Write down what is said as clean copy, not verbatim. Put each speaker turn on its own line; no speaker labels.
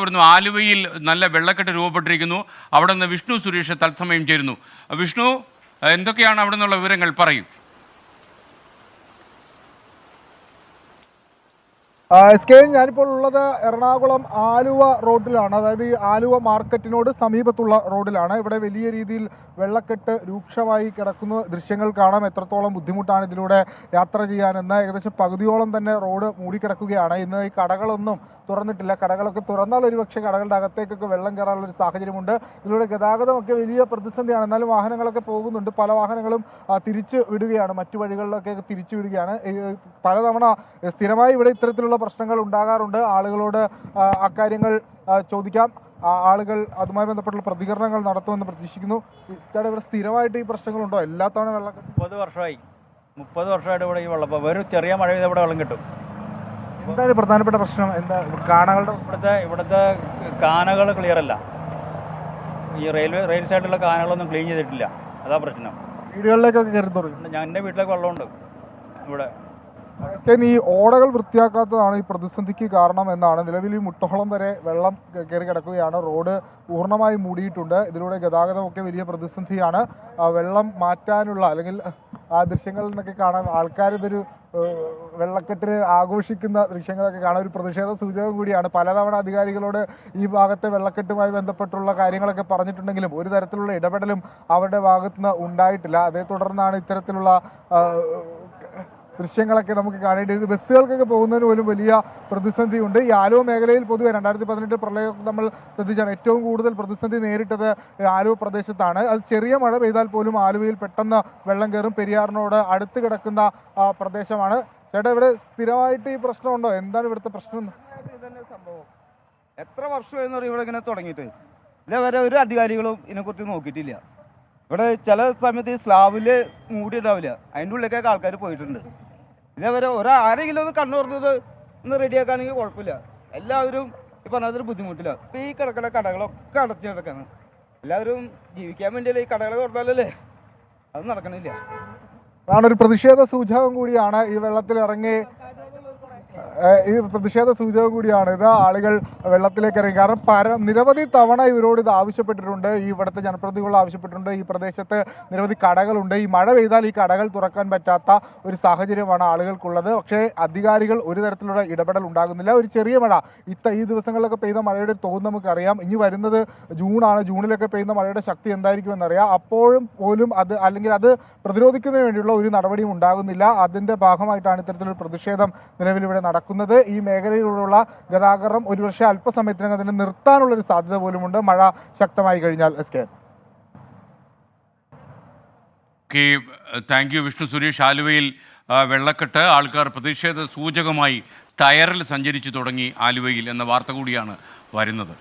തുടരുന്നു. ആലുവയിൽ നല്ല വെള്ളക്കെട്ട് രൂപപ്പെട്ടിരിക്കുന്നു. അവിടെ നിന്ന് വിഷ്ണു സുരേഷ് തത്സമയം ചേരുന്നു. വിഷ്ണു, എന്തൊക്കെയാണ് അവിടെ നിന്നുള്ള വിവരങ്ങൾ? പറയൂ.
ഞാനിപ്പോൾ ഉള്ളത് എറണാകുളം ആലുവ റോഡിലാണ്. അതായത് ഈ ആലുവ മാർക്കറ്റിനോട് സമീപത്തുള്ള റോഡിലാണ്. ഇവിടെ വലിയ രീതിയിൽ വെള്ളക്കെട്ട് രൂക്ഷമായി കിടക്കുന്ന ദൃശ്യങ്ങൾ കാണാം. എത്രത്തോളം ബുദ്ധിമുട്ടാണ് ഇതിലൂടെ യാത്ര ചെയ്യാനെന്ന്. ഏകദേശം പകുതിയോളം തന്നെ റോഡ് മൂടിക്കിടക്കുകയാണ്. ഇന്ന് ഈ കടകളൊന്നും തുറന്നിട്ടില്ല. കടകളൊക്കെ തുറന്നാൽ ഒരുപക്ഷെ കടകളുടെ അകത്തേക്കൊക്കെ വെള്ളം കയറാനുള്ള ഒരു സാഹചര്യമുണ്ട്. ഇതിലൂടെ ഗതാഗതമൊക്കെ വലിയ പ്രതിസന്ധിയാണ്. എന്നാലും വാഹനങ്ങളൊക്കെ പോകുന്നുണ്ട്. പല വാഹനങ്ങളും തിരിച്ചു വിടുകയാണ്, മറ്റു വഴികളിലൊക്കെ തിരിച്ചു വിടുകയാണ്. പലതവണ സ്ഥിരമായി ഇവിടെ ഇത്തരത്തിലുള്ള പ്രശ്നങ്ങൾ ഉണ്ടാകാറുണ്ട്. ആളുകളോട് അക്കാര്യങ്ങൾ ചോദിക്കാം. ആളുകൾ അതുമായി ബന്ധപ്പെട്ടുള്ള പ്രതികരണങ്ങൾ നടത്തുമെന്ന് പ്രതീക്ഷിക്കുന്നു. ഇവിടെ സ്ഥിരമായിട്ട് ഈ പ്രശ്നങ്ങളുണ്ടോ? എല്ലാ തവണ വെള്ളക്കെട്ട്
30 വർഷമായിട്ട് ഇവിടെ ഈ വെള്ളം ഒരു ചെറിയ മഴ പെയ്താൽ ഇവിടെ വെള്ളം കിട്ടും.
എന്താണ് പ്രധാനപ്പെട്ട പ്രശ്നം? എന്താ കാനകളുടെ
ഇവിടുത്തെ കാനകൾ ക്ലിയർ അല്ല. ഈ റെയിൽ സൈഡിലുള്ള കാനകളൊന്നും ക്ലീൻ ചെയ്തിട്ടില്ല. അതാ പ്രശ്നം.
വീടുകളിലേക്കൊക്കെ കയറി തുടങ്ങി.
ഞാൻ എൻ്റെ വീട്ടിലേക്ക് വെള്ളമുണ്ട് ഇവിടെ.
ഈ ഓടകൾ വൃത്തിയാക്കാത്തതാണ് ഈ പ്രതിസന്ധിക്ക് കാരണം എന്നാണ്. നിലവിൽ ഈ മുട്ടോളം വരെ വെള്ളം കയറി കിടക്കുകയാണ്. റോഡ് പൂർണ്ണമായി മൂടിയിട്ടുണ്ട്. ഇതിലൂടെ ഗതാഗതമൊക്കെ വലിയ പ്രതിസന്ധിയാണ്. വെള്ളം മാറ്റാനുള്ള, അല്ലെങ്കിൽ ആ ദൃശ്യങ്ങളിൽ നിന്നൊക്കെ കാണാൻ ആൾക്കാരിതൊരു വെള്ളക്കെട്ടിന് ആഘോഷിക്കുന്ന ദൃശ്യങ്ങളൊക്കെ കാണാൻ ഒരു പ്രതിഷേധ സൂചകം കൂടിയാണ്. പലതവണ അധികാരികളോട് ഈ ഭാഗത്തെ വെള്ളക്കെട്ടുമായി ബന്ധപ്പെട്ടുള്ള കാര്യങ്ങളൊക്കെ പറഞ്ഞിട്ടുണ്ടെങ്കിലും ഒരു തരത്തിലുള്ള ഇടപെടലും അവരുടെ ഭാഗത്തുനിന്ന് ഉണ്ടായിട്ടില്ല. അതേ തുടർന്നാണ് ഇത്തരത്തിലുള്ള ദൃശ്യങ്ങളൊക്കെ നമുക്ക് കാണേണ്ടത്. ബസ്സുകൾക്കൊക്കെ പോകുന്നതിന് പോലും വലിയ പ്രതിസന്ധിയുണ്ട്. ഈ ആലുവ മേഖലയിൽ പൊതുവെ 2018 പ്രളയം നമ്മൾ ശ്രദ്ധിച്ചാണ് ഏറ്റവും കൂടുതൽ പ്രതിസന്ധി നേരിട്ടത് ആലുവ പ്രദേശത്താണ്. അത് ചെറിയ മഴ പെയ്താൽ പോലും ആലുവയിൽ പെട്ടെന്ന് വെള്ളം കയറും. പെരിയാറിനോട് അടുത്ത് കിടക്കുന്ന പ്രദേശമാണ്. ചേട്ടാ, ഇവിടെ സ്ഥിരമായിട്ട് ഈ പ്രശ്നമുണ്ടോ? എന്താണ് ഇവിടുത്തെ പ്രശ്നം?
ഇതന്നെ സംഭവം. എത്ര വർഷമായെന്ന് പറയും ഇവിടെ ഇങ്ങനെ തുടങ്ങിയിട്ട്. ഇതേവരെ ഒരു അധികാരികളും ഇതിനെക്കുറിച്ച് നോക്കിയിട്ടില്ല. ഇവിടെ ചില സമയത്ത് ഈ സ്ലാബില് മൂടിയിട്ടാവില്ല, അതിൻ്റെ ഉള്ളിലേക്കൊക്കെ ആൾക്കാർ പോയിട്ടുണ്ട്. ഇതേവരെ ആരെങ്കിലും ഒന്ന് കണ്ണു തുറന്നത് ഒന്ന് റെഡിയാക്കുകയാണെങ്കിൽ കുഴപ്പമില്ല. എല്ലാവരും ഈ പറഞ്ഞതൊരു ബുദ്ധിമുട്ടില്ല. ഇപ്പം ഈ കിടക്കുന്ന കടകളൊക്കെ അടച്ചു കിടക്കാണ്. എല്ലാവരും ജീവിക്കാൻ വേണ്ടിയല്ലേ ഈ കടകൾ തുറന്നാലല്ലേ, അത് നടക്കണില്ല.
അതാണ് ഒരു പ്രതിഷേധ സൂചകം കൂടിയാണ് ഈ വെള്ളത്തിലിറങ്ങി. ഈ പ്രതിഷേധ സൂചകം കൂടിയാണ് ഇത്. ആളുകൾ വെള്ളത്തിലേക്ക് ഇറങ്ങി. കാരണം നിരവധി തവണ ഇവരോട് ഇത് ആവശ്യപ്പെട്ടിട്ടുണ്ട്. ഈ ഇവിടുത്തെ ജനപ്രതിനിധികൾ ആവശ്യപ്പെട്ടിട്ടുണ്ട്. ഈ പ്രദേശത്ത് നിരവധി കടകളുണ്ട്. ഈ മഴ പെയ്താൽ ഈ കടകൾ തുറക്കാൻ പറ്റാത്ത ഒരു സാഹചര്യമാണ് ആളുകൾക്കുള്ളത്. പക്ഷേ അധികാരികൾ ഒരു തരത്തിലുള്ള ഇടപെടൽ ഉണ്ടാകുന്നില്ല. ഒരു ചെറിയ മഴ ഈ ദിവസങ്ങളിലൊക്കെ പെയ്ത മഴയുടെ തോത് നമുക്കറിയാം. ഇനി വരുന്നത് ജൂണാണ്. ജൂണിലൊക്കെ പെയ്യുന്ന മഴയുടെ ശക്തി എന്തായിരിക്കുമെന്നറിയാം. അപ്പോഴും പോലും അത് പ്രതിരോധിക്കുന്നതിന് വേണ്ടിയുള്ള ഒരു നടപടിയും ഉണ്ടാകുന്നില്ല. അതിന്റെ ഭാഗമായിട്ടാണ് ഇത്തരത്തിലൊരു പ്രതിഷേധം നിലവിൽ ഇവിടെ നടക്കുന്നത്. ഈ മേഖലയിലുള്ള ഗതാഗതം ഒരുപക്ഷെ അല്പസമയത്തിനകം തന്നെ നിർത്താനുള്ളൊരു സാധ്യത പോലുമുണ്ട് മഴ ശക്തമായി കഴിഞ്ഞാൽ.
Thank you Vishnu Suresh. ആലുവയിൽ വെള്ളക്കെട്ട്, ആൾക്കാർ പ്രതിഷേധ സൂചകമായി ടയറിൽ സഞ്ചരിച്ചു തുടങ്ങി ആലുവയിൽ എന്ന വാർത്ത കൂടിയാണ് വരുന്നത്.